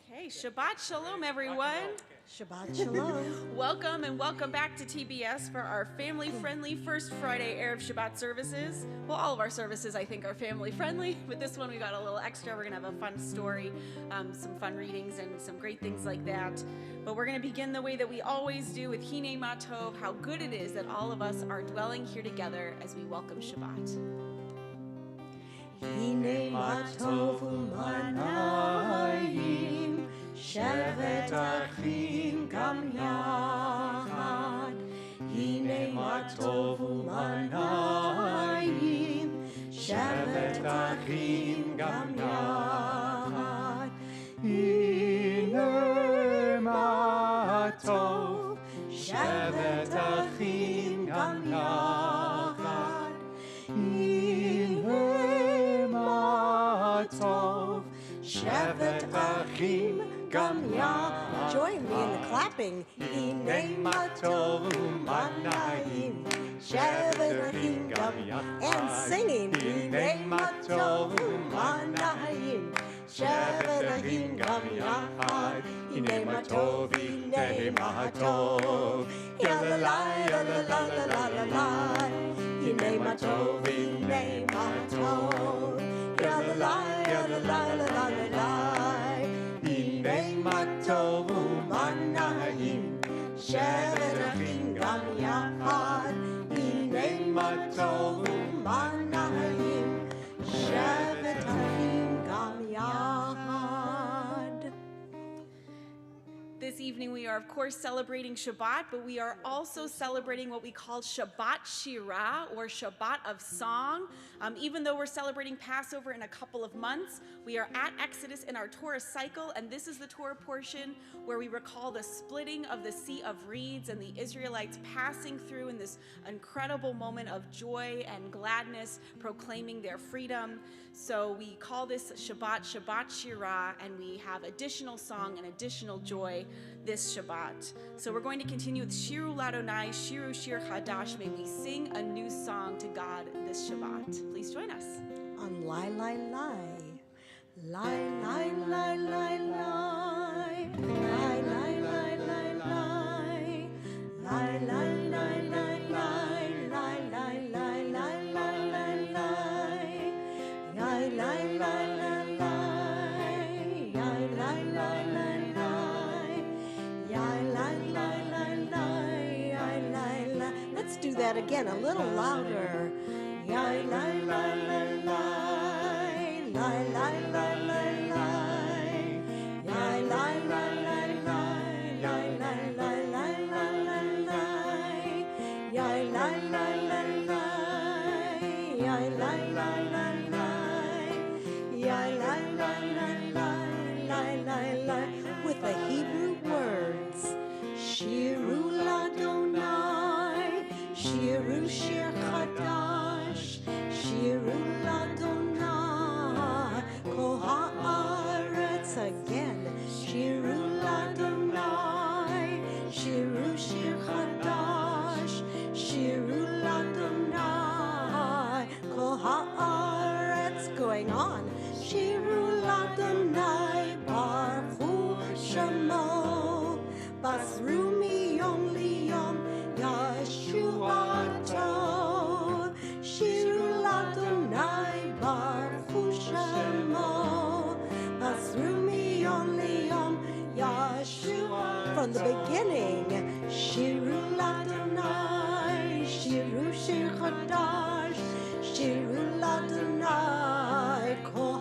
Okay, Shabbat Shalom, everyone. Shabbat Shalom. Welcome and welcome back to TBS for our family-friendly First Friday Erev Shabbat Services. Well, all of our services, I think, are family-friendly, but this one we got a little extra. We're going to have a fun story, some fun readings, and some great things like that. But we're going to begin the way that we always do with Hine Matov, how good it is that all of us are dwelling here together as we welcome Shabbat. Hine Matov u'manayim Shevet achim gam yachad. Hine matov u'manayim Shevet achim gam yachad. Hine matov Shevet achim gam yachad. Hine matov Shevet achim gam yachad. Join me in the clapping. Hine matov u'manayim Shevet achim gam yachad. And singing. Hine matov u'manayim Shevet achim gam yachad. Hine matov, hine matov, ya la la la la la la la la. Hine matov, hine matov, ya la la la la la la la. Hine matov u'manayim Shevet achim gam yachad. Hine matov u'manayim Shevet achim gam yachad. This evening we are, of course, celebrating Shabbat, but we are also celebrating what we call Shabbat Shirah, or Shabbat of Song. Even though we're celebrating Passover in a couple of months, we are at Exodus in our Torah cycle, and this is the Torah portion where we recall the splitting of the Sea of Reeds and the Israelites passing through in this incredible moment of joy and gladness, proclaiming their freedom. So we call this Shabbat, Shabbat Shirah, and we have additional song and additional joy this Shabbat. So we're going to continue with Shiru Ladonai, Shiru Shir Chadash. May we sing a new song to God this Shabbat. Please join us. On Lai Lai Lai, Lai Lai Lai Lai Lai, Lai Lai Lai Lai Lai, Lai Lai Lai Lai Lai, Lai Lai Lai Lai Lai Lai Lai, Lai Lai Lai Lai Lai, Lai Lai Lai Lai Lai, Lai Lai Lai Lai Lai, Lai. Let's do that again, a little louder. Lai Lai Lai Lai Lai, Lai Lai Lai Lai Lai, Lai Lai Lai Lai Lai, Lai Lai Lai Lai Lai Lai, Lai Lai Lai Lai Lai, Lai Lai Lai Lai Lai, Lai Lai Lai Lai Lai, with the Hebrew words, Shiru Ladonai, Shiru Shir Chadash, Shiru Ladonai, Kol haaretz again. Shiru Ladonai, Shiru Shir Chadash, Shiru Ladonai, Kol haaretz, going on. Shiru Ladonai, Baruch Hu Shemo, Basru miyom liyom, Yeshuato. Shiru Ladonai, Baruch Hu Shemo, Basru miyom liyom, Yeshua. From the beginning, Shiru Ladonai, Shiru Shir Chadash, Shiru Ladonai, Kol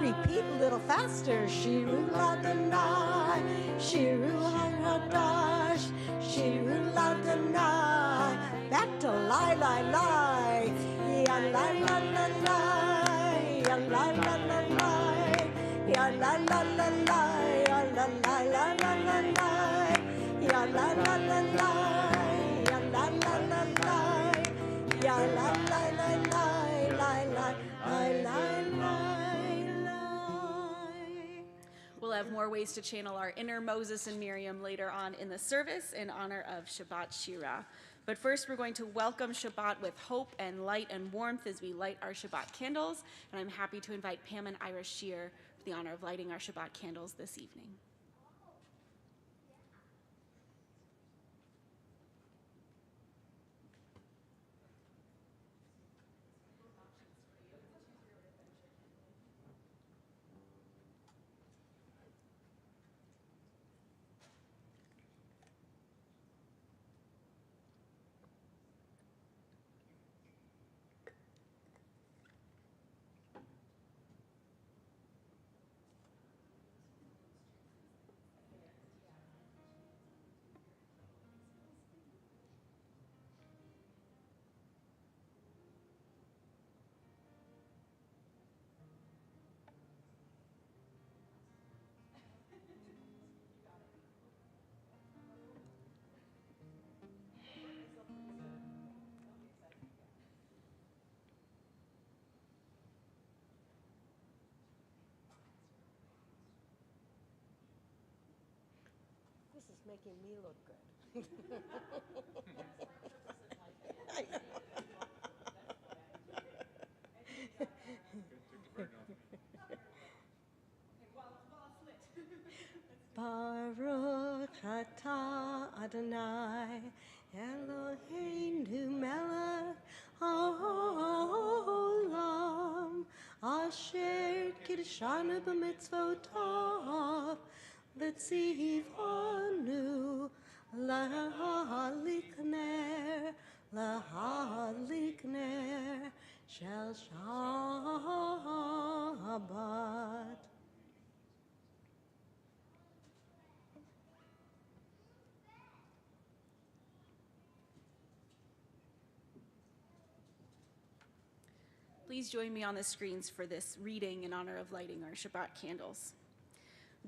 repeat a little faster. Shiru Ladonai, Shiru Chadash, Shiru Ladonai. Back to lie, lie, lie. Ya lie, la, la, lie. Ya lie, la, la, lie. Ya lie, la, la, lie. Ya la, lie, la, la, la, lie. Ya la, la, la, lie. Ya la, la, la, lie. Ya la, la, la, lie, lie, lie, lie, lie, lie, lie. We'll have more ways to channel our inner Moses and Miriam later on in the service in honor of Shabbat Shira. But first, we're going to welcome Shabbat with hope and light and warmth as we light our Shabbat candles. And I'm happy to invite Pam and Ira Shear for the honor of lighting our Shabbat candles this evening. This is making me look good. Baruch atah Adonai Eloheinu melech haolam asher kiddushanu b'mitzvotav v'tzivanu lahalikner shel Shabbat. Please join me on the screens for this reading in honor of lighting our Shabbat candles.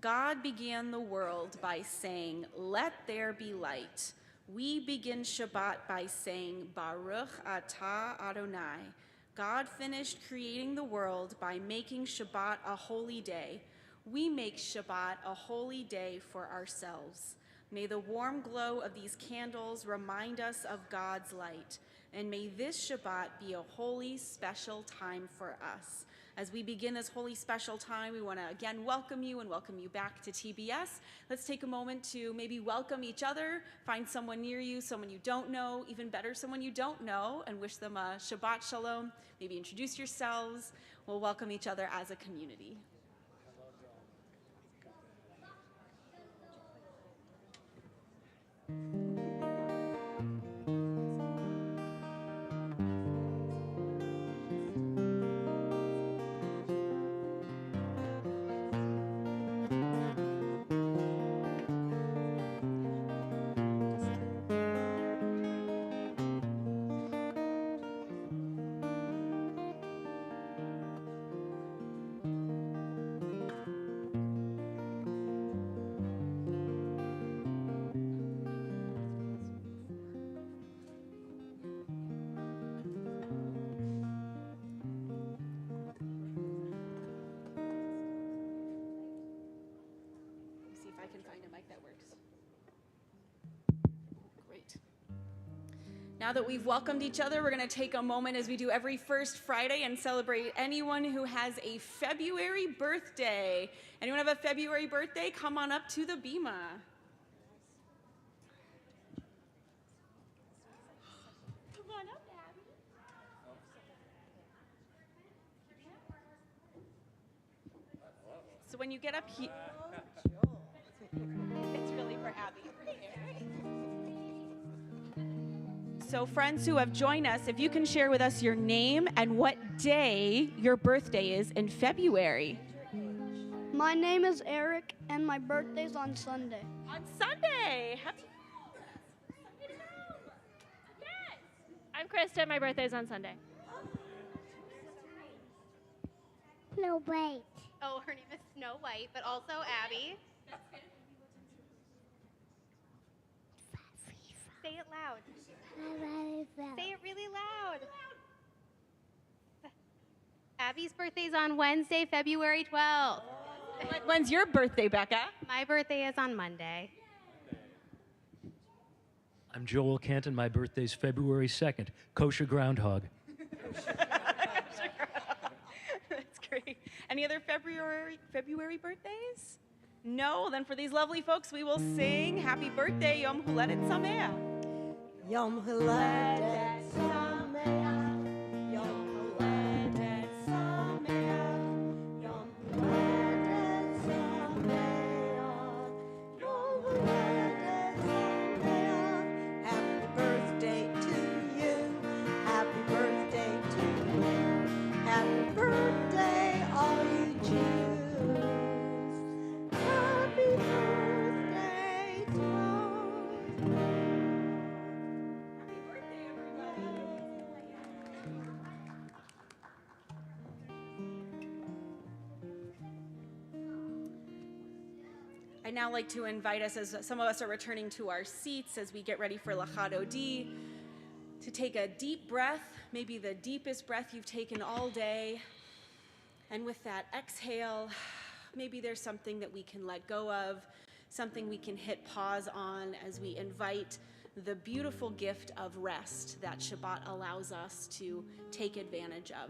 God began the world by saying, "Let there be light." We begin Shabbat by saying, "Baruch atah Adonai." God finished creating the world by making Shabbat a holy day. We make Shabbat a holy day for ourselves. May the warm glow of these candles remind us of God's light. And may this Shabbat be a holy, special time for us. As we begin this holy, special time, we want to again welcome you and welcome you back to TBS. Let's take a moment to maybe welcome each other, find someone near you, someone you don't know, even better, someone you don't know, and wish them a Shabbat Shalom. Maybe introduce yourselves. We'll welcome each other as a community. Now that we've welcomed each other, we're going to take a moment as we do every first Friday and celebrate anyone who has a February birthday. Anyone have a February birthday? Come on up to the bima. Come on up, Abby. So when you get up here, it's really for Abby. So friends who have joined us, if you can share with us your name and what day your birthday is in February. My name is Eric, and my birthday's on Sunday. On Sunday! Happy Sunday to go! Yes! I'm Krista. My birthday's on Sunday. Snow White. Oh, her name is Snow White, but also Abby. Say it loud. Say it really loud. Abby's birthday's on Wednesday, February 12th. When's your birthday, Becca? My birthday is on Monday. I'm Joel Canton. My birthday's February 2nd. Kosher groundhog. That's great. Any other February birthdays? No? Then for these lovely folks, we will sing Happy Birthday, Yom Huledet Sameach. Yom Huledet Sameach, Yom Huledet Sameach, Yom Huledet Sameach, Yom Huledet Sameach. Happy birthday to you, happy birthday to you, happy birthday all you Jews. Happy birthday to you. I'd now like to invite us, as some of us are returning to our seats as we get ready for Lachad Odi, to take a deep breath, maybe the deepest breath you've taken all day. And with that exhale, maybe there's something that we can let go of, something we can hit pause on as we invite the beautiful gift of rest that Shabbat allows us to take advantage of.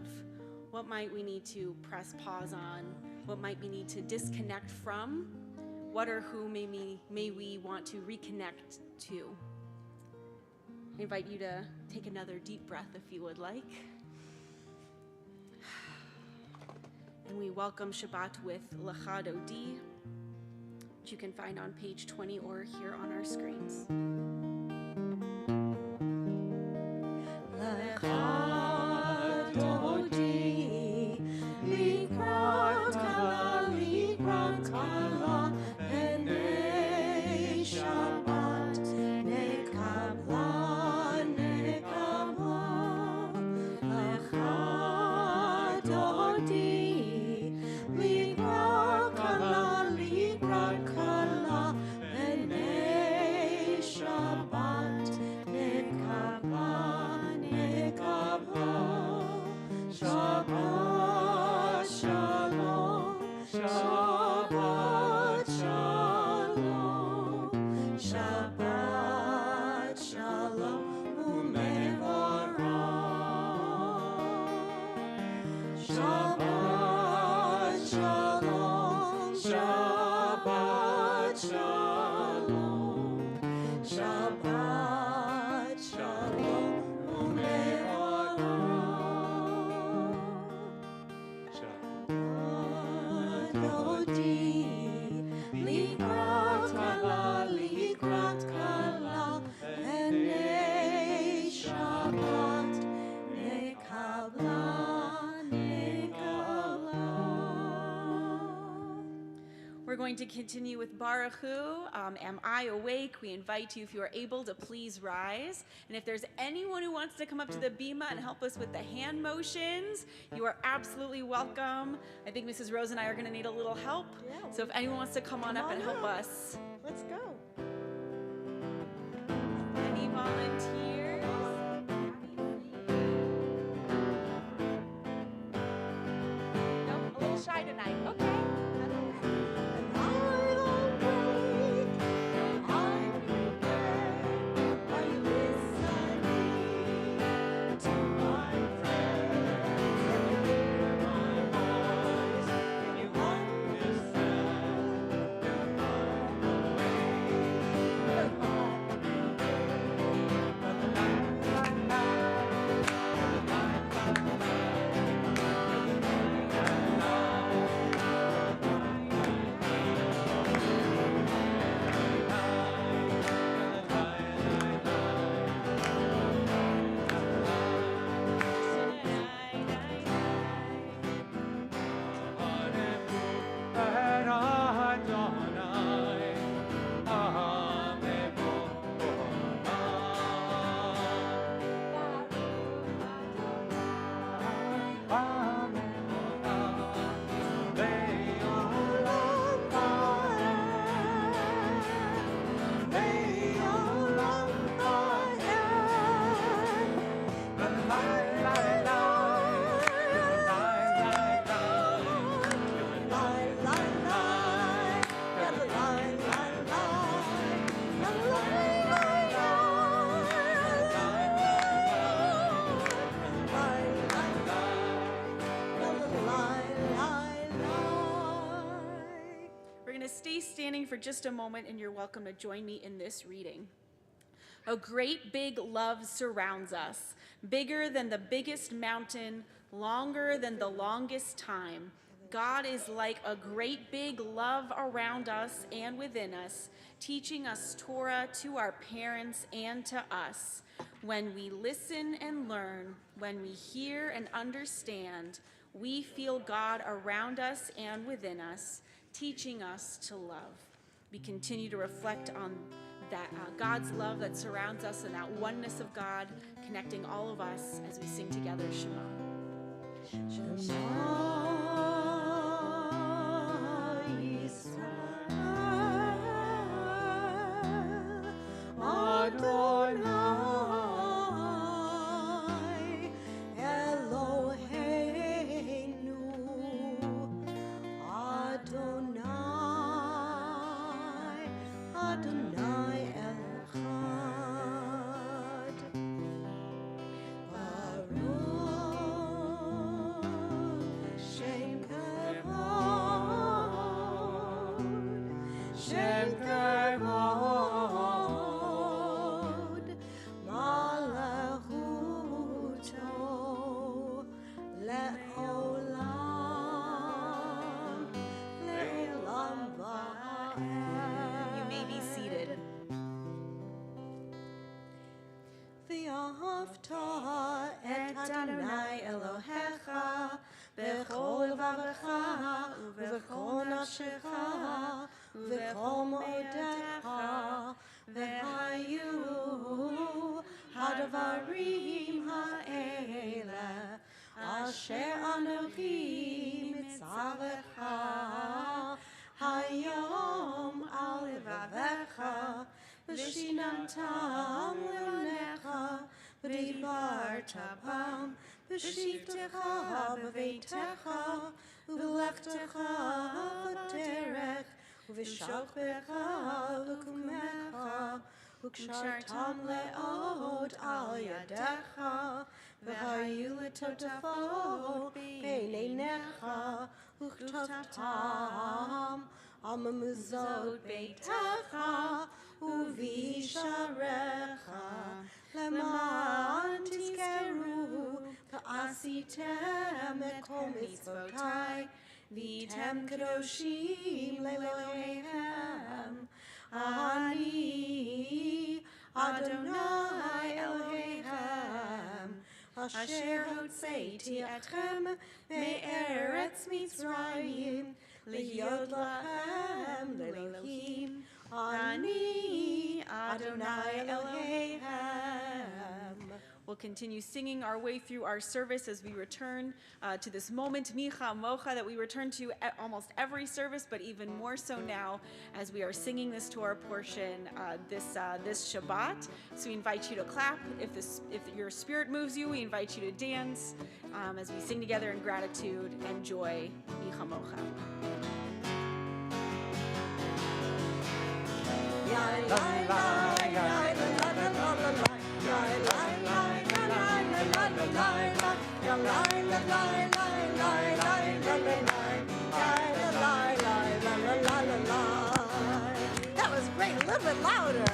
What might we need to press pause on? What might we need to disconnect from? What or who may we want to reconnect to? I invite you to take another deep breath if you would like. And we welcome Shabbat with Lachad Odi, which you can find on page 20 or here on our screens. Lachad Odi, Likrat Kala, Likrat Kala, B'nei Shabbat, Nekabla, Nekabla. Lachad Odi, Likrat Kala, Likrat Kala, B'nei Shabbat, Nekabla, Nekabla. Shabbat Shalom, Shabbat Shalom, Shabbat Shalom u'mevorach. Shabbat Shalom, Shabbat Shalom, Shabbat Shalom u'mevorach. Odi, Likrat Kala, Likrat Kala, B'nei Shabbat, Nekabla, Nekabla. We're going to continue with Baruch Hu, Am I Awake? We invite you, if you are able, to please rise. And if there's anyone who wants to come up to the bima and help us with the hand motions, you are absolutely welcome. I think Mrs. Rose and I are going to need a little help. Yeah. So if anyone wants to come on up and help us. Let's go. Any volunteers? Nope, a little shy tonight. Okay. Are for just a moment, and you're welcome to join me in this reading. A great big love surrounds us, bigger than the biggest mountain, longer than the longest time. God is like a great big love around us and within us, teaching us Torah to our parents and to us. When we listen and learn, when we hear and understand, we feel God around us and within us, teaching us to love. We continue to reflect on that God's love that surrounds us and that oneness of God connecting all of us as we sing together Shema. Shema Yisrael Adonai Eloheinu Adonai Adonai Echad Baruch Shem Kavod Shem Kavod Malachuto Le'olam Le'olam Va'ed. You may be seated. V'ahavta et Adonai Elohecha b'chol levavecha u'v'chol nafshecha u'v'chol mo'odecha v'hayu hadavarim ha'ele asher anochi mitzavecha hayom al levavecha v'shinamtam leonecha v'dibarta bam v'shivtecha b'veitecha v'lechtecha v'derech v'shalpecha v'kumecha v'kshartam le'od al yadecha v'hayu l'totafot b'einecha v'chtoftam al mamuzot beitecha uvisharecha leman tizkeru v'asitem et kol mitzvotai v'tem kadoshim le'Eloheihem ani Adonai Eloheihem asher hotzeiti etchem me'eretz Mitzrayim Liyot lachem le'Elohim ani Adonai Eloheihem. We'll continue singing our way through our service as we return to this moment, Micha Mocha, that we return to at almost every service, but even more so now as we are singing this Torah portion this Shabbat. So we invite you to clap. If your spirit moves you, we invite you to dance as we sing together in gratitude and joy, Micha Mocha. That was great. A little bit louder.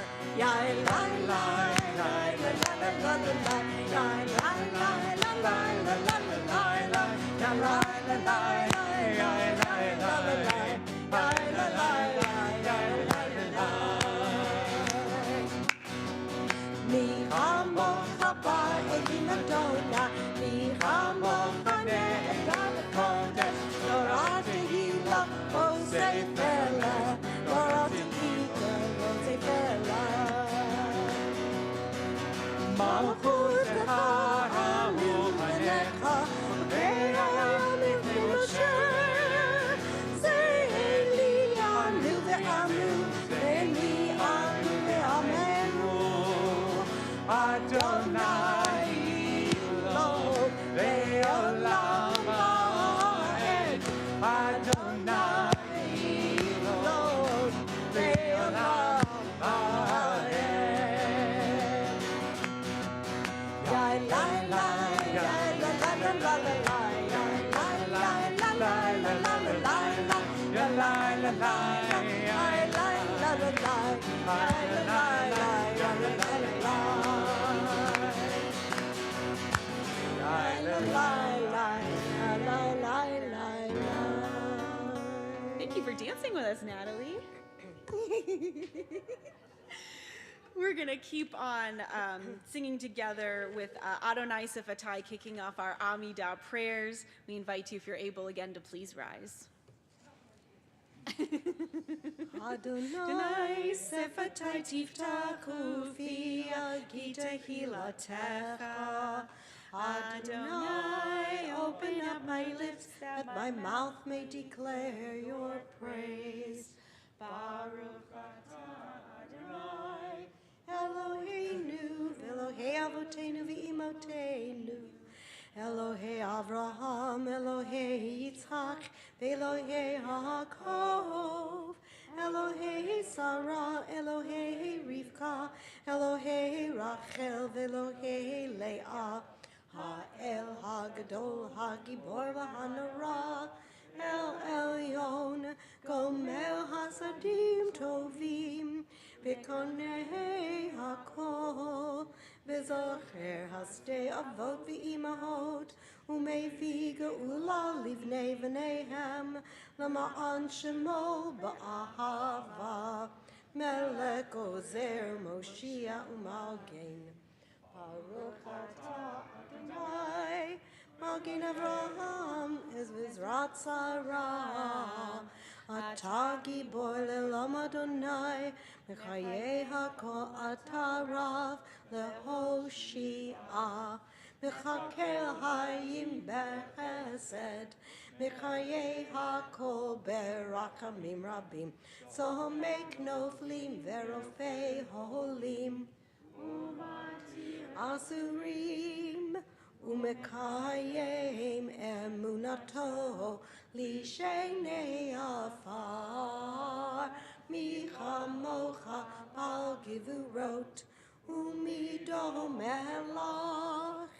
says Natalie. We're going to keep on singing together with Adonai Sifatai kicking off our Amidah prayers. We invite you, if you're able again, to please rise. Adonai Sifatai tiftachu fi agita hilatecha. Adonai, open up my lips that my mouth may declare your praise. Baruch atah Adonai, Eloheinu, Elohei Avotenu v'imotenu, Elohei Avraham, Elohei Yitzchak, Elohei Yaakov, Elohei Sarah, Elohei Rivka, Elohei Rachel, Elohei Leah, Ha'el HaGadol, HaGibor v'Hanora, El Elyon, Gomel Hasadim Tovim, B'konei HaKol, B'zocher Hasdei Avot v'Imahot, Umevi Geula Livnei V'neihem, Lama'an Shemo Ba'ahava, Melech Ozer Moshiach U'Malgein. Baruch atah Adonai, Malgein Avraham, Ezvizrat Sarah, Atah Gibor le'olam Adonai, Mechayei HaKol atah Rav le'Hoshia, Mechakel Hayim b'Chesed, Mechayei HaKol b'Rachamim Rabim, so make Noflim v'Rofei Holim, Asurim, Umekayim emunato lishenei afar micha mocha bal givurot umido melach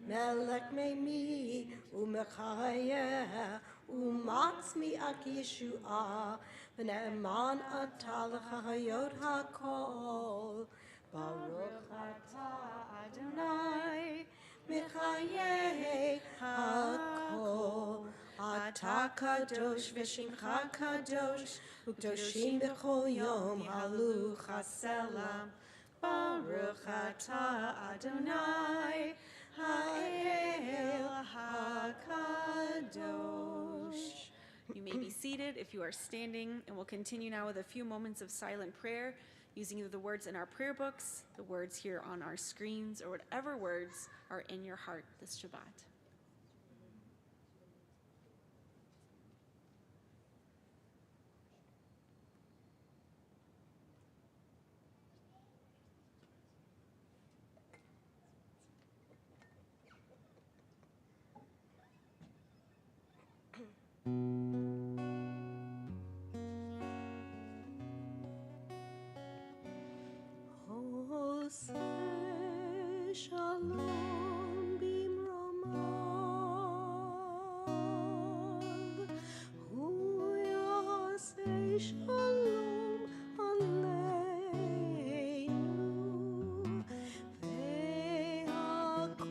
melech meimi umekayeh umatzmi ak Yeshua v'ne'eman atah l'chayot hakol. Baruch atah Adonai, Mechayei HaKol, Atah Kadosh v'Shimcha Kadosh, U'Kadoshim b'chol yom halu chasela. Baruch atah Adonai, Ha'el HaKadosh. You may be seated if you are standing, and we'll continue now with a few moments of silent prayer, using either the words in our prayer books, the words here on our screens, or whatever words are in your heart this Shabbat. Shalom bimromav, hu yaseh shalom aleinu, ve'akol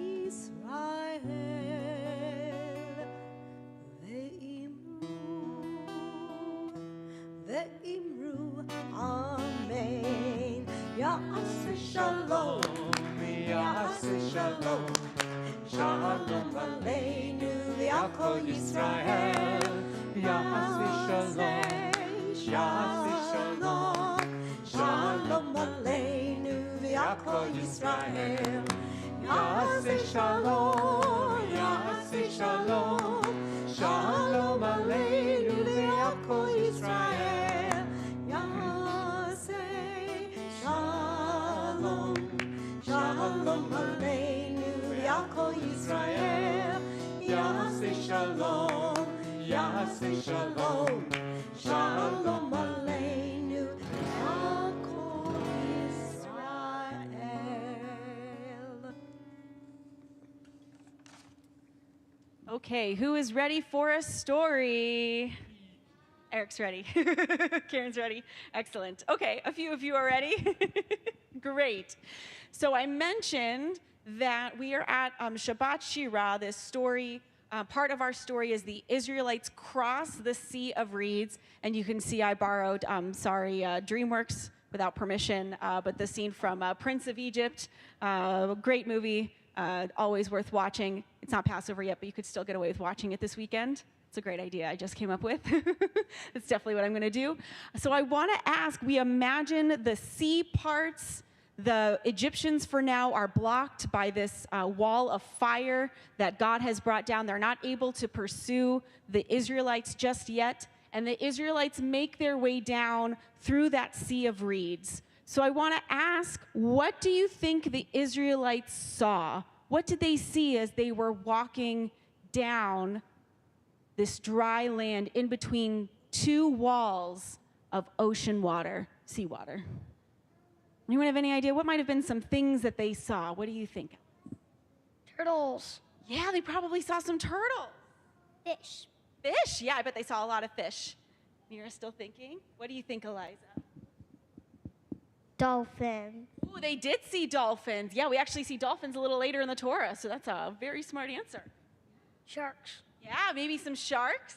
Yisrael, ve'imru, amen. Ya'aseh shalom, Ya'aseh shalom, shalom aleinu v'yakol Yisrael. Ya'aseh shalom, Ya'aseh shalom, shalom aleinu v'yakol Yisrael. Ya'aseh shalom, Ya'aseh shalom, shalom aleinu v'yakol Yisrael. Shalom aleinu v'yakol Yisrael. Ya'aseh shalom, Ya'aseh shalom, shalom aleinu v'yakol Yisrael. Okay, who is ready for a story? Eric's ready. Karen's ready. Excellent. Okay, a few of you are ready. Great. So I mentioned that we are at Shabbat Shirah, this story part of our story is the Israelites cross the Sea of Reeds, and you can see I borrowed, DreamWorks without permission, but the scene from Prince of Egypt, great movie, always worth watching. It's not Passover yet, but you could still get away with watching it this weekend. It's a great idea I just came up with. It's definitely what I'm going to do. So I want to ask, we imagine the sea parts. The Egyptians for now are blocked by this wall of fire that God has brought down. They're not able to pursue the Israelites just yet. And the Israelites make their way down through that Sea of Reeds. So I want to ask, what do you think the Israelites saw? What did they see as they were walking down this dry land in between two walls of ocean water, seawater? Anyone have any idea? What might have been some things that they saw? What do you think? Turtles. Yeah, they probably saw some turtles. Fish. Fish? Yeah, I bet they saw a lot of fish. Mira's still thinking. What do you think, Eliza? Dolphin. Ooh, they did see dolphins. Yeah, we actually see dolphins a little later in the Torah, so that's a very smart answer. Sharks. Yeah, maybe some sharks.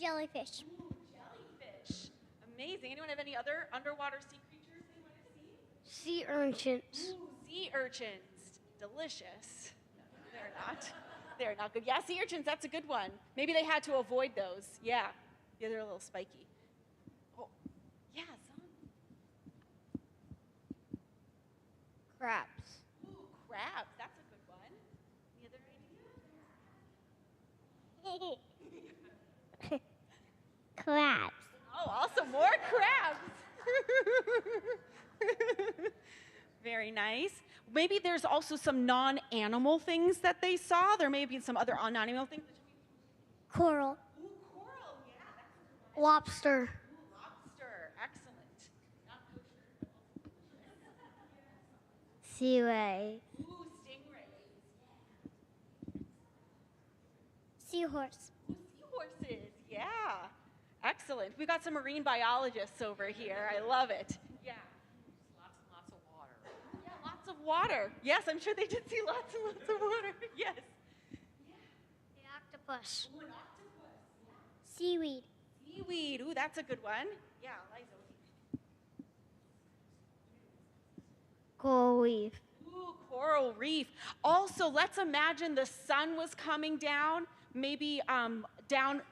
Jellyfish. Ooh, jellyfish. Amazing. Anyone have any other underwater sea creatures they want to see? Sea urchins. Ooh, sea urchins. Delicious. No, they're not. They're not good. Yeah, sea urchins, that's a good one. Maybe they had to avoid those. Yeah. Yeah, they're a little spiky. Oh, yeah, son. Crabs. Ooh, crabs. That's a good one. Any other ideas? Crabs. Oh, also more crabs. Very nice. Maybe there's also some non-animal things that they saw. There may be some other non-animal things. Coral. Ooh, coral. Yeah, that's a good one. Lobster. Ooh, lobster. Excellent. Not kosher. Sea ray. Ooh, stingrays. Seahorse. Ooh, seahorses. Yeah. Excellent. We've got some marine biologists over here. I love it. Yeah. Lots of water. Yeah, lots of water. Yes, I'm sure they did see lots and lots of water. Yes. The octopus. Ooh, an octopus. Seaweed. Seaweed. Ooh, that's a good one. Yeah, Liza. Coral reef. Ooh, coral reef. Also, let's imagine the sun was coming down, maybe down.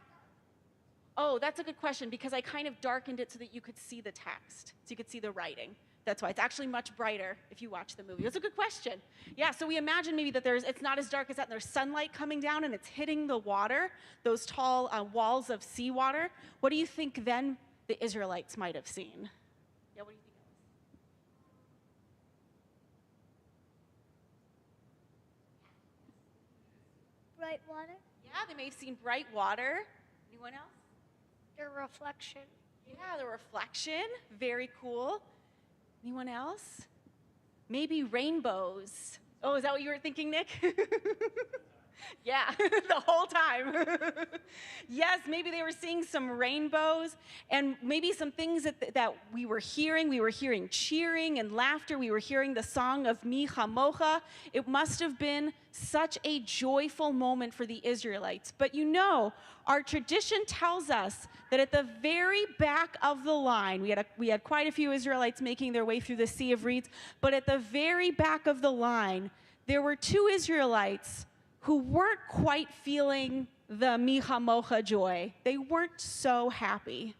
Oh, that's a good question because I kind of darkened it so that you could see the text, so you could see the writing. That's why it's actually much brighter if you watch the movie. That's a good question. Yeah, so we imagine maybe that it's not as dark as that, and there's sunlight coming down and it's hitting the water, those tall walls of seawater. What do you think then the Israelites might have seen? Yeah, what do you think? Bright water. Yeah, they may have seen bright water. Anyone else? Their reflection. Yeah, the reflection. Very cool. Anyone else? Maybe rainbows. Oh, is that what you were thinking, Nick? Yeah, the whole time. Yes, maybe they were seeing some rainbows and maybe some things that we were hearing. We were hearing cheering and laughter. We were hearing the song of Mi Hamocha. It must have been such a joyful moment for the Israelites. But you know, our tradition tells us that at the very back of the line, we had quite a few Israelites making their way through the Sea of Reeds, but at the very back of the line, there were two Israelites who weren't quite feeling the Mi Hamocha joy. They weren't so happy.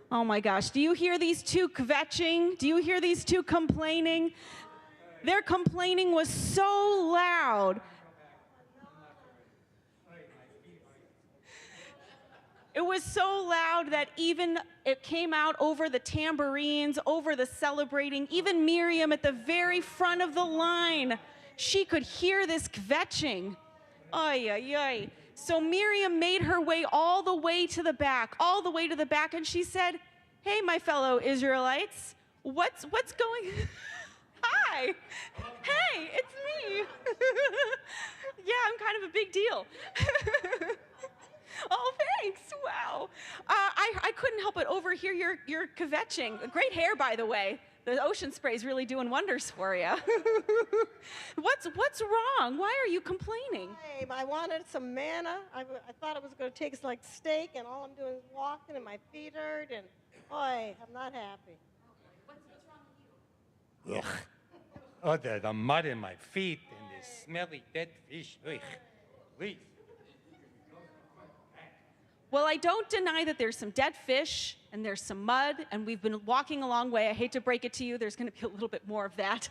Oh my gosh, do you hear these two kvetching? Do you hear these two complaining? Their complaining was so loud. It was so loud that even it came out over the tambourines, over the celebrating. Even Miriam at the very front of the line, she could hear this kvetching. Ay, ay, ay. So Miriam made her way all the way to the back, and she said, "Hey, my fellow Israelites, what's going?" Hi. Hey, it's me. Yeah, I'm kind of a big deal. Oh, thanks. Wow. I couldn't help but overhear your kvetching. Great hair, by the way. The ocean spray's really doing wonders for you. What's wrong? Why are you complaining? Hey, I wanted some manna. I thought it was going to take like steak, and all I'm doing is walking, and my feet hurt, and boy, I'm not happy. What's wrong with you? Ugh. Oh, the mud in my feet and the smelly dead fish. Ugh. Please. Well, I don't deny that there's some dead fish and there's some mud, and we've been walking a long way. I hate to break it to you, there's going to be a little bit more of that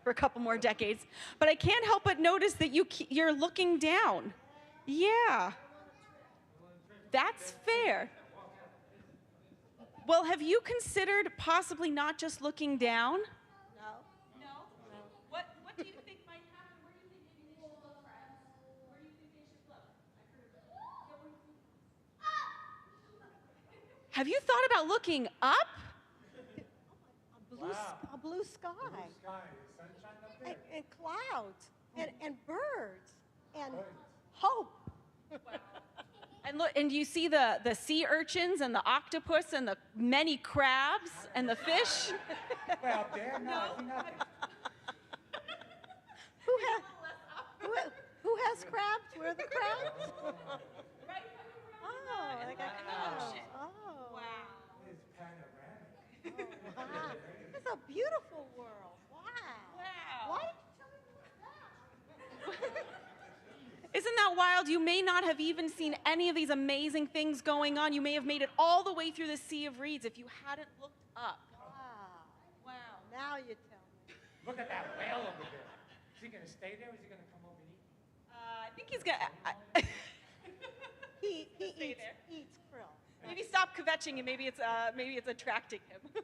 for a couple more decades. But I can't help but notice that you're looking down. Yeah. That's fair. Well, have you considered possibly not just looking down? No? What do you think might happen? Where do you think maybe they should look, friends? Where do you think they should look? Have you thought about looking up? A blue sky. Sunshine up there. And clouds. And birds. And hope. And look, and you see the sea urchins and the octopus and the many crabs and the fish? Way up there? No, I see nothing. Who has crabs? Where are the crabs? Right. Oh, they got crabs. Oh. Wow. It's panoramic. Oh, wow. It's a beautiful world. Wow. Why did you tell me that? Isn't that wild? You may not have even seen any of these amazing things going on. You may have made it all the way through the Sea of Reeds if you hadn't looked up. Wow. Now you tell me. Look at that whale over there. Is he going to stay there or is he going to come over and eat? I think he's gonna. He Stay eats krill. Maybe stop kvetching and maybe it's attracting him.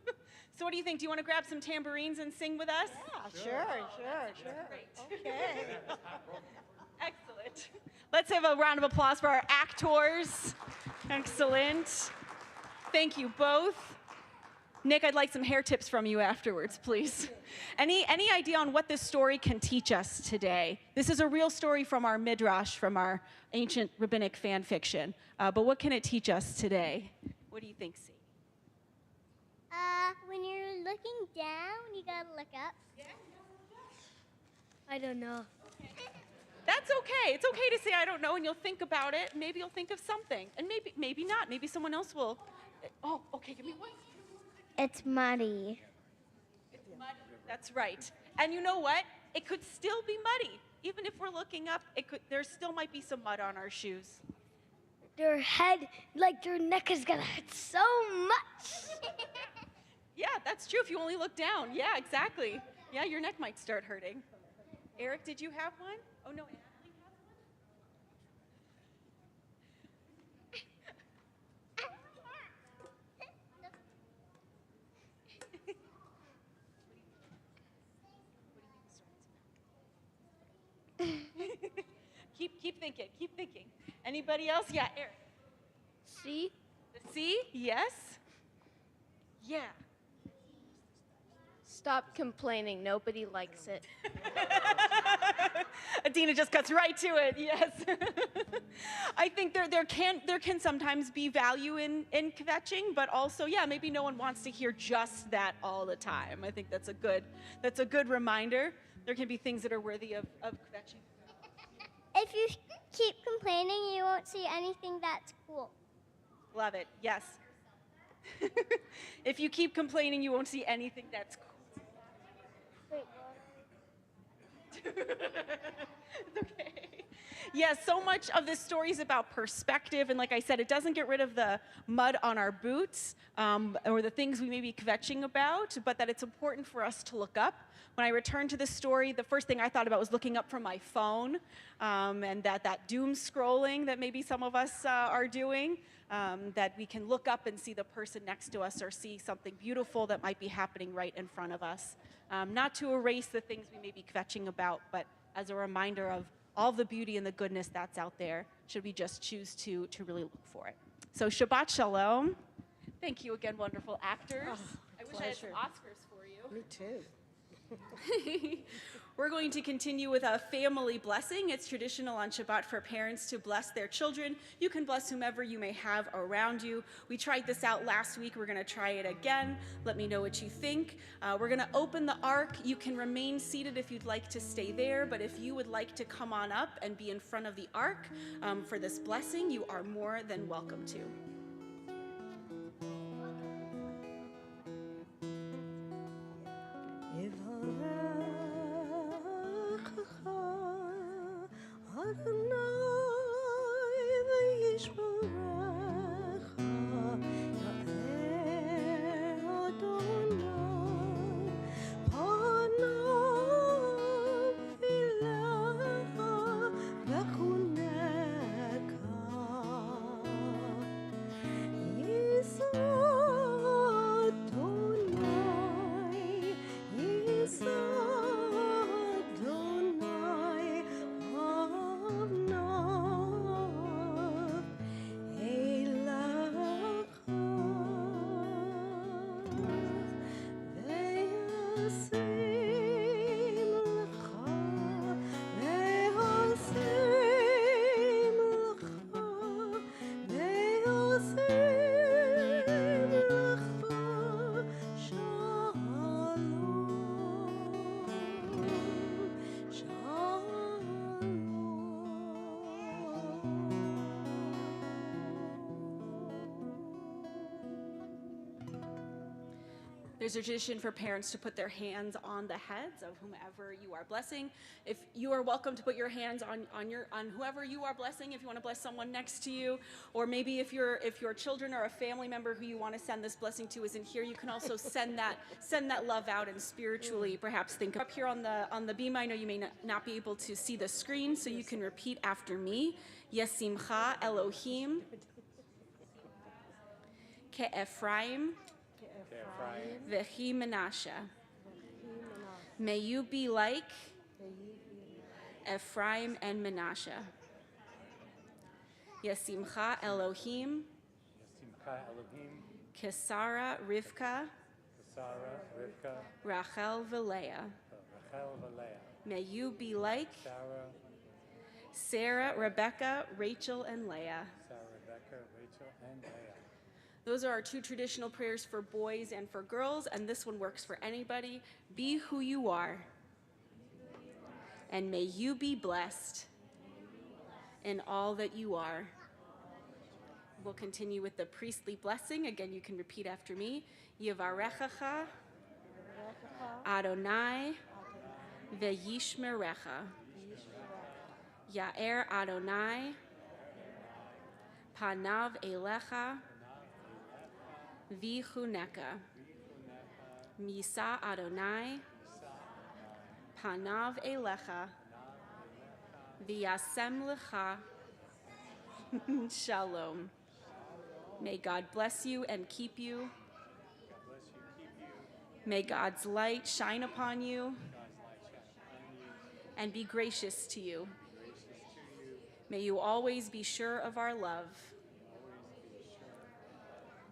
So what do you think? Do you want to grab some tambourines and sing with us? Yeah, sure. Great. Okay. Excellent. Let's have a round of applause for our actors. Excellent. Thank you both. Nick, I'd like some hair tips from you afterwards, please. Any idea on what this story can teach us today? This is a real story from our midrash, from our ancient rabbinic fan fiction. But what can it teach us today? What do you think, Sadie? When you're looking down, you gotta look up. I don't know. That's okay. It's okay to say I don't know, and you'll think about it. Maybe you'll think of something, and maybe not. Maybe someone else will. Oh, okay. Give me one. It's muddy. It's muddy. That's right. And you know what? It could still be muddy. Even if we're looking up, there still might be some mud on our shoes. Your head, like your neck is gonna hurt so much. Yeah, that's true. If you only look down. Yeah, exactly. Yeah, your neck might start hurting. Eric, did you have one? Oh, no, Natalie has one? Keep thinking. Anybody else? Yeah, Eric. See? The sea? Yes. Yeah. Stop complaining. Nobody likes it. Adina just cuts right to it. Yes. I think there can sometimes be value in kvetching, but also, yeah, maybe no one wants to hear just that all the time. I think that's a good reminder. There can be things that are worthy of kvetching. If you keep complaining, you won't see anything that's cool. Love it. Yes. If you keep complaining, you won't see anything that's cool. Wait, It's okay. Yeah, so much of this story is about perspective. And like I said, it doesn't get rid of the mud on our boots or the things we may be kvetching about, but that it's important for us to look up. When I returned to this story, the first thing I thought about was looking up from my phone and that doom scrolling that maybe some of us are doing, that we can look up and see the person next to us or see something beautiful that might be happening right in front of us. Not to erase the things we may be kvetching about, but as a reminder of all the beauty and the goodness that's out there, should we just choose to really look for it. So Shabbat Shalom. Thank you again, wonderful actors. I wish I had some Oscars for you. Me too. We're going to continue with a family blessing. It's traditional on Shabbat for parents to bless their children. You can bless whomever you may have around you. We tried this out last week. We're going to try it again. Let me know what you think. We're going to open the ark. You can remain seated if you'd like to stay there, but if you would like to come on up and be in front of the ark for this blessing, you are more than welcome to. There's a tradition for parents to put their hands on the heads of whomever you are blessing. If you are welcome to put your hands on whoever you are blessing, if you want to bless someone next to you, or maybe if your children or a family member who you want to send this blessing to isn't here, you can also send that love out and spiritually perhaps think up here on the beam. I know you may not be able to see the screen, so you can repeat after me. Yesimcha Elohim Ke'Ephraim V'chi Menashe. May you be like Ephraim and Menashe. Yesimcha Elohim Kesara Rivka Rachel v'Leah. May you be like Sarah, Rebecca, Rachel, and Leah. Those are our two traditional prayers for boys and for girls, and this one works for anybody. Be who you are, and may you be blessed in all that you are. We'll continue with the priestly blessing. Again, you can repeat after me. Yivarechacha Adonai ve'yishmerecha. Ya'er Adonai panav elecha v'chuneka. Misa Adonai panav elecha v'yasem lecha shalom. May God bless you and keep you. May God's light shine upon you and be gracious to you. May you always be sure of our love.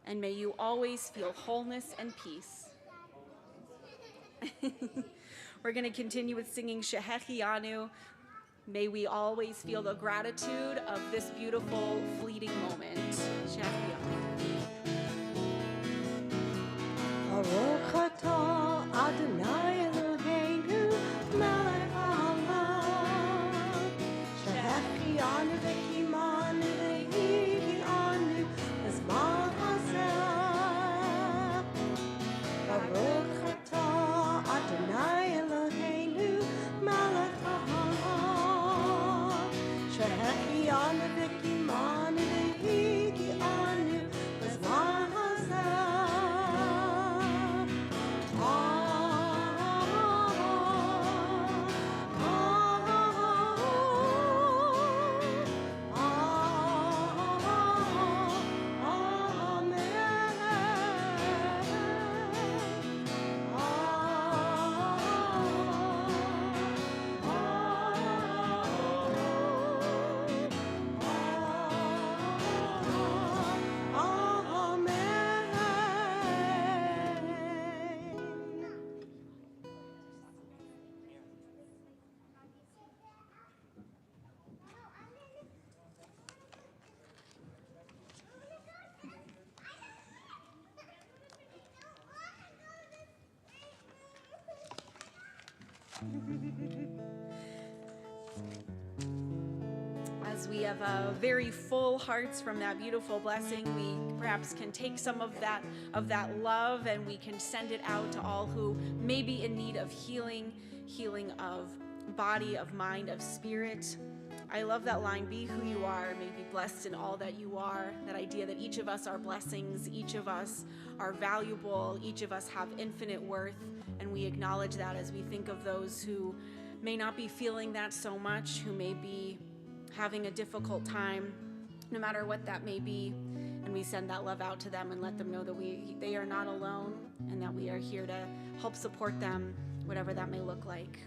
And may you always feel wholeness and peace. We're going to continue with singing Shehechianu. May we always feel the gratitude of this beautiful, fleeting moment. Shehechianu. Baruch atah Adonai Eloheinu melech haolam. Shehechianu v'kimanu v'higianu b'zman hazeh. Baruch atah Adonai Eloheinu melech haolam. As we have very full hearts from that beautiful blessing, we perhaps can take some of that love, and we can send it out to all who may be in need of healing of body, of mind, of spirit. I love that line, be who you are, may be blessed in all that you are. That idea that each of us are blessings, each of us are valuable, each of us have infinite worth, and we acknowledge that as we think of those who may not be feeling that so much, who may be having a difficult time, no matter what that may be. And we send that love out to them and let them know that they are not alone, and that we are here to help support them, whatever that may look like.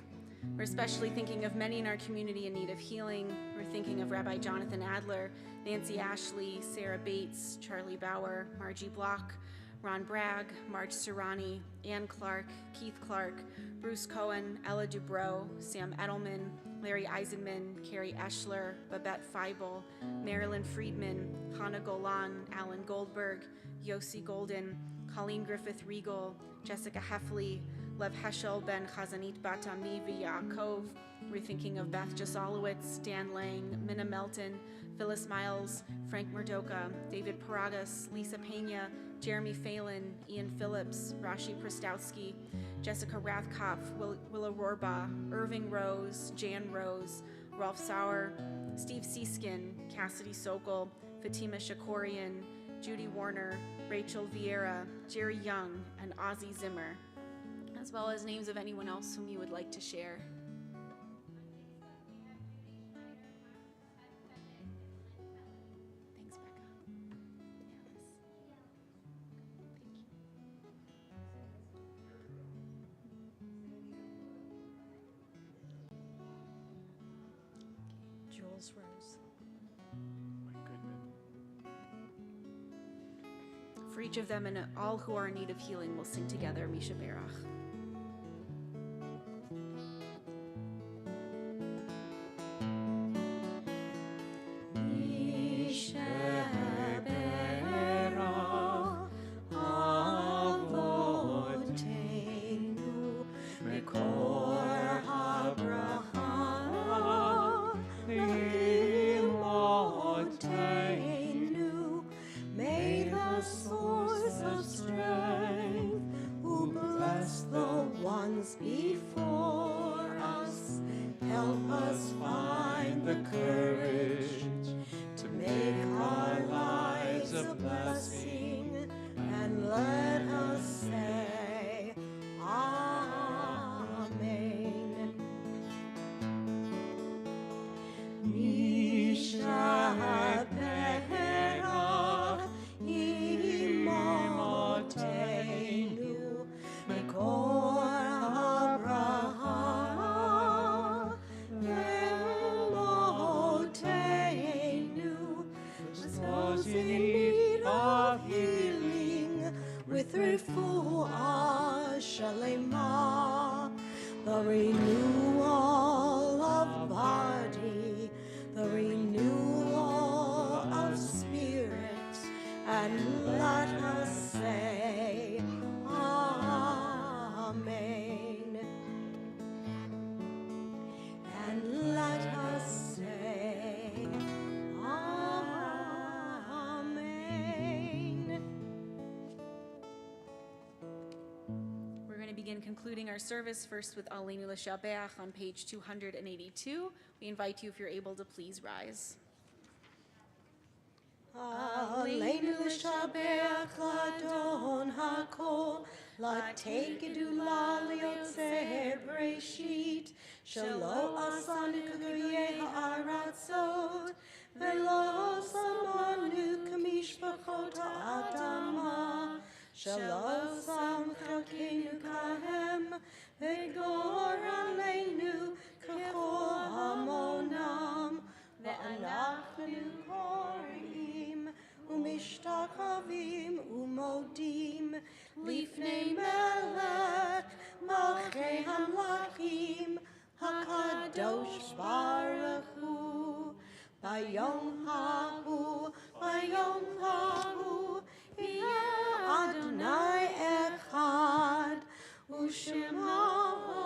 We're especially thinking of many in our community in need of healing. We're thinking of Rabbi Jonathan Adler, Nancy Ashley, Sarah Bates, Charlie Bauer, Margie Block, Ron Bragg, Marge Serrani, Ann Clark, Keith Clark, Bruce Cohen, Ella Dubrow, Sam Edelman, Larry Eisenman, Carrie Eschler, Babette Feibel, Marilyn Friedman, Hannah Golan, Alan Goldberg, Yossi Golden, Colleen Griffith Regal, Jessica Heffley, Lev Heschel, Ben Chazanit Batami Yaakov. We're thinking of Beth Jasolowitz, Dan Lang, Minna Melton, Phyllis Miles, Frank Murdoka, David Paragas, Lisa Pena, Jeremy Phelan, Ian Phillips, Rashi Prostowski, Jessica Rathkopf, Willa Rorba, Irving Rose, Jan Rose, Rolf Sauer, Steve Seaskin, Cassidy Sokol, Fatima Shakorian, Judy Warner, Rachel Vieira, Jerry Young, and Ozzy Zimmer, as well as names of anyone else whom you would like to share. Thanks, Becca. Yes. Thank you. Jules Rose. For each of them and all who are in need of healing, we'll sing together Misha Berach. Before us, help us find the courage to make our lives a blessing, and let us say Amen. Misha Berach Imotenu Mekor in need of healing with refuah shalema, the renewal of body, the renewal of spirit, and let us say Amen. And let us say concluding our service first with Aleinu L'Shabeach on page 282. We invite you, if you're able, to please rise. Aleinu L'Shabeach Adon HaKol, L'Tekedu L'Yotzer Breshit, Shelo Asanu K'Guyei Ha'aratzot, Velo Samanu K'Mishpachot Ha'adama, Shelo Sam Chalkeinu Kahem, Vegor Aleinu K'Chol Hamonam, Ve'anachnu Korim, Umishtachavim Umodim, Lifnei Melech, Malchei Hamlachim, HaKadosh Baruch Hu, Bayom Hahu, Yeh Adonai Echad, U'Shemaho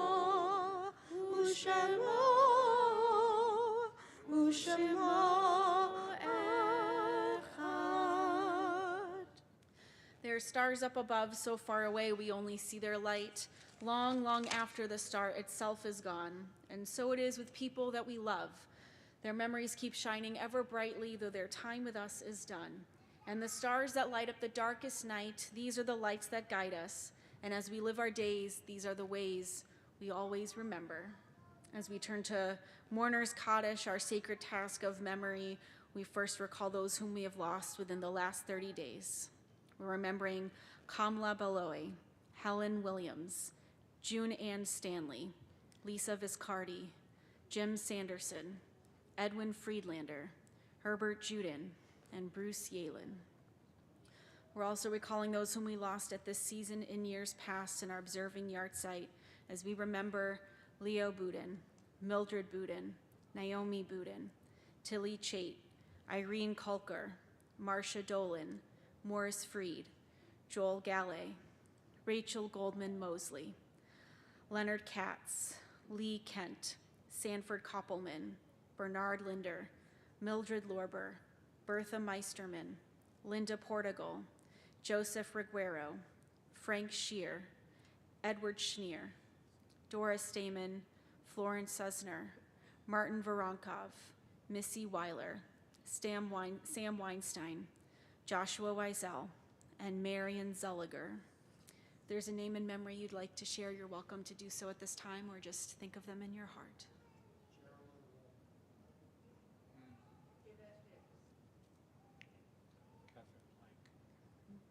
There are stars up above so far away we only see their light, long, long after the star itself is gone. And so it is with people that we love. Their memories keep shining ever brightly, though their time with us is done. And the stars that light up the darkest night, these are the lights that guide us. And as we live our days, these are the ways we always remember. As we turn to Mourner's Kaddish, our sacred task of memory, we first recall those whom we have lost within the last 30 days. We're remembering Kamla Beloy, Helen Williams, June Ann Stanley, Lisa Viscardi, Jim Sanderson, Edwin Friedlander, Herbert Juden, and Bruce Yalen. We're also recalling those whom we lost at this season in years past in our observing yard site as we remember Leo Boudin, Mildred Boudin, Naomi Boudin, Tilly Chait, Irene Kulker, Marcia Dolan, Morris Freed, Joel Galley, Rachel Goldman Mosley, Leonard Katz, Lee Kent, Sanford Koppelman, Bernard Linder, Mildred Lorber, Bertha Meisterman, Linda Portugal, Joseph Riguero, Frank Shear, Edward Schneer, Doris Stamen, Florence Susner, Martin Voronkov, Missy Weiler, Sam Weinstein, Joshua Weisel, and Marion Zolliger. If there's a name and memory you'd like to share, you're welcome to do so at this time, or just think of them in your heart.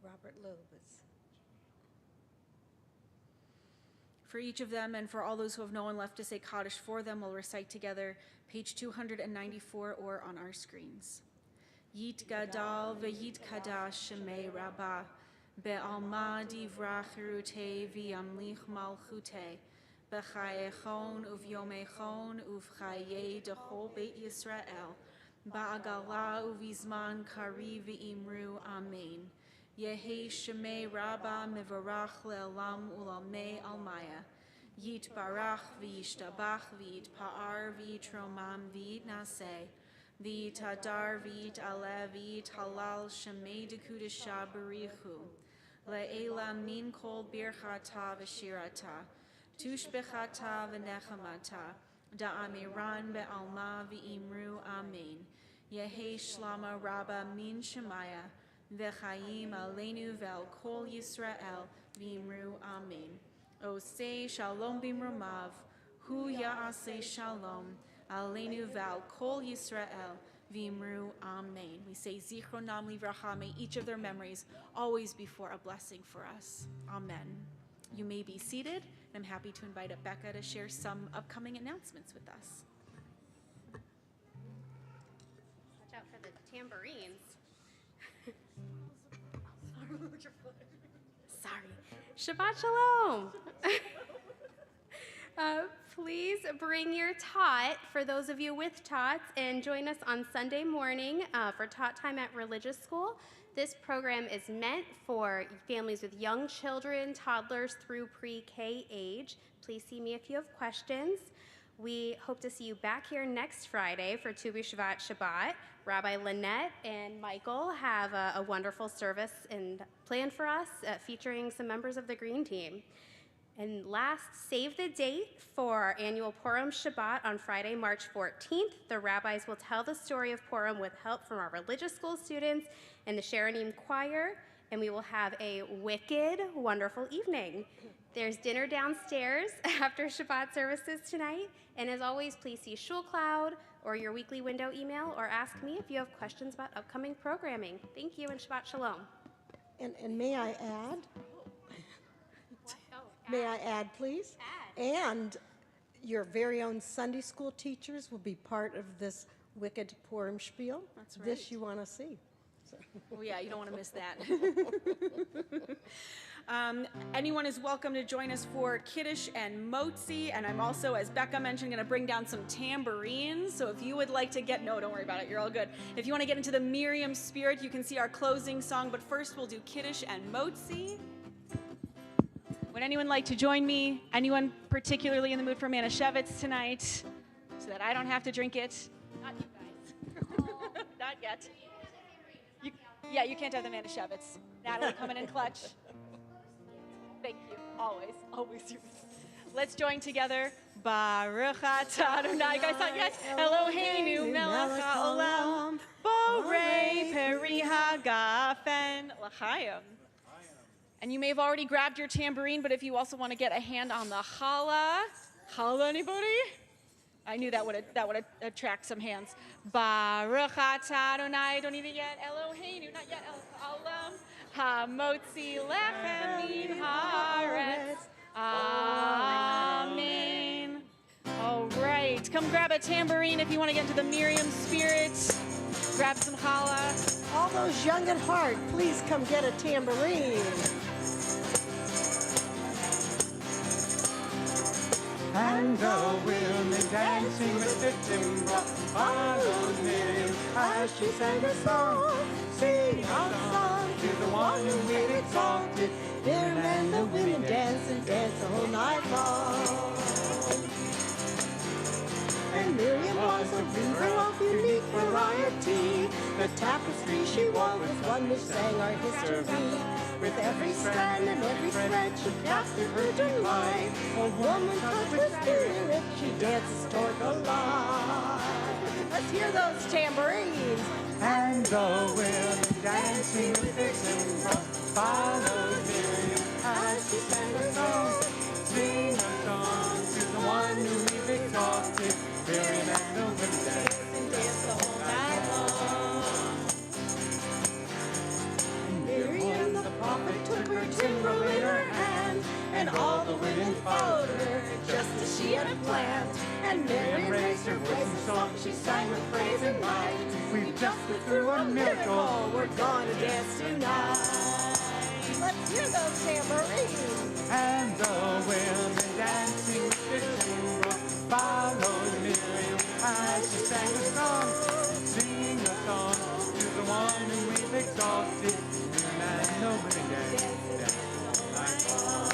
Robert Lobes. For each of them and for all those who have no one left to say Kaddish for them, we'll recite together page 294 or on our screens. Yit gadal ve'yit kadash shemei rabbah be'alma divrach rute v'yamlich malchute b'chayechon uv'yomechon uv'chaye dechol beit Yisrael ba'agala uv'izman kari v'imru amen. Yehi shemei rabba mevarach le'olam ulamei almaya. Yit barach v'yishtabach v'yit pa'ar v'yitromam v'yit naseh. V'yit hadar v'yit aleh v'yit halal shemei dekudesha barichu. Le'ela min kol birchata v'shirata. Tushbechata v'nechamata. Da'amiran be'alma v'imru amen. Yehi shlama rabba min shemaya. V'chaim aleinu ve'al kol Yisrael v'imru amen. O say shalom b'imrumav, hu ya'aseh shalom, aleinu ve'al kol Yisrael v'imru amen. We say zichronam livracha, may each of their memories always be for a blessing for us. Amen. You may be seated, and I'm happy to invite Becca to share some upcoming announcements with us. Watch out for the tambourines. Sorry. Shabbat Shalom. Please bring your tot for those of you with tots and join us on Sunday morning for tot time at religious school. This program is meant for families with young children, toddlers through pre-K age. Please see me if you have questions. We hope to see you back here next Friday for Tu B'Shvat Shabbat. Rabbi Lynette and Michael have a wonderful service and planned for us featuring some members of the Green Team. And last, save the date for our annual Purim Shabbat on Friday, March 14th. The rabbis will tell the story of Purim with help from our religious school students and the Sharonim Choir, and we will have a wicked, wonderful evening. There's dinner downstairs after Shabbat services tonight. And as always, please see Shul Cloud or your weekly window email, or ask me if you have questions about upcoming programming. Thank you, and Shabbat Shalom. And may I add? May I add, please? And your very own Sunday school teachers will be part of this wicked Purim spiel. That's right. This you want to see. So. Oh yeah, you don't want to miss that. Anyone is welcome to join us for Kiddush and Motzi, and I'm also, as Becca mentioned, going to bring down some tambourines. So if you would like to no, don't worry about it, you're all good. If you want to get into the Miriam spirit, you can see our closing song, but first we'll do Kiddush and Motzi. Would anyone like to join me? Anyone particularly in the mood for Manischewitz tonight, so that I don't have to drink it? Not you guys. Not yet. You can't have the Manischewitz. Natalie coming in clutch. Thank you. Always. Let's join together. Baruch atah Adonai. Guys, yes. Eloheinu melech haolam. Borei peri hagafen l'chaim. And you may have already grabbed your tambourine, but if you also want to get a hand on the challah, anybody? I knew that would attract some hands. Baruch atah Adonai. Don't need it yet. Eloheinu, not yet. Olam hamotzi lechem min haaretz. Amen. All right, come grab a tambourine if you want to get into the Miriam spirit. Grab some challah. All those young at heart, please come get a tambourine. And the women dancing with the timbrel followed Miriam as she sang her song. Sing our song to the one whom we've exalted. Miriam and the women dance and dance the whole night long. And Miriam was a river of unique variety. The tapestry she wove was one which sang our history. With every strand and every thread she cast her virgin light. A woman touched with spirit, she dances toward the light. Let's hear those tambourines. And the women dancing with their timbrel followed Miriam as she sang her song. Sing a song to the one who we've exalted. Miriam and the women dance and dance the whole night long. And Miriam the prophet took her timbrel in her hand, and all the women followed her just as she had planned. And Miriam raised her voice in song, she sang with praise and might. We've just been through a miracle, we're going to dance tonight. Let's hear those tambourines. And the women dancing with their timbrel followed Miriam as she sang a song. Sing a song to the one who we've exalted. Miriam and the women dance all night long.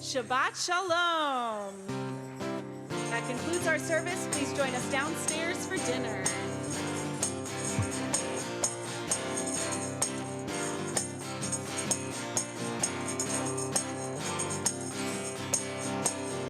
Shabbat Shalom. That concludes our service. Please join us downstairs for dinner.